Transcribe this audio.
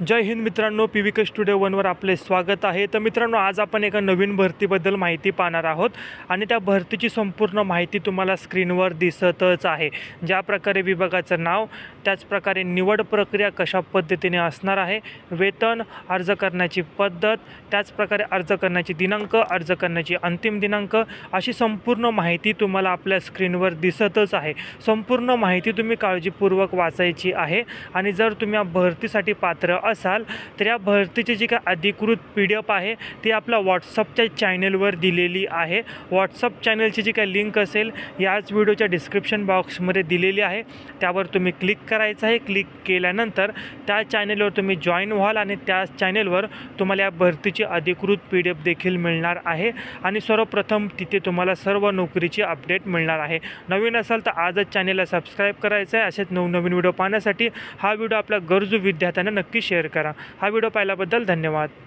जय हिंद मित्रांनो, PVK studio वनवर आपले स्वागत आहे। तर मित्रांनो, आज आपण एका नवीन भरतीबद्दल माहिती पाहणार आहोत आणि त्या भरतीची संपूर्ण माहिती तुम्हाला स्क्रीनवर दिसतच आहे। ज्या प्रकारे विभागाचं नाव, त्याच प्रकारे निवड प्रक्रिया कशा पद्धतीने असणार आहे, वेतन, अर्ज करण्याची पद्धत, त्याच प्रकारे अर्ज करण्याची दिनांक, अर्ज करण्याची अंतिम दिनांक, अशी संपूर्ण माहिती तुम्हाला आपल्या स्क्रीनवर दिसतच आहे। संपूर्ण माहिती तुम्ही काळजीपूर्वक वाचायची आहे आणि जर तुम्ही या भरतीसाठी पात्र असाल तर या भरतीची जी काही अधिकृत PDF आहे ती आपल्या व्हॉट्सअपच्या चॅनलवर दिलेली आहे। व्हॉट्सअप चॅनलची जी काही लिंक असेल याच व्हिडिओच्या डिस्क्रिप्शन बॉक्समध्ये दिलेली आहे, त्यावर तुम्ही क्लिक करायचं आहे। क्लिक केल्यानंतर त्या चॅनलवर तुम्ही जॉईन व्हाल आणि त्या चॅनलवर तुम्हाला या भरतीची अधिकृत PDF देखील मिळणार आहे आणि सर्वप्रथम तिथे तुम्हाला सर्व नोकरीची अपडेट मिळणार आहे। नवीन असाल तर आजच चॅनलला सबस्क्राईब करायचं आहे। असेच नवनवीन व्हिडिओ पाहण्यासाठी हा व्हिडिओ आपल्या गरजू विद्यार्थ्यांना नक्की शेअर करा। हा व्हिडिओ पाहिल्याबद्दल धन्यवाद।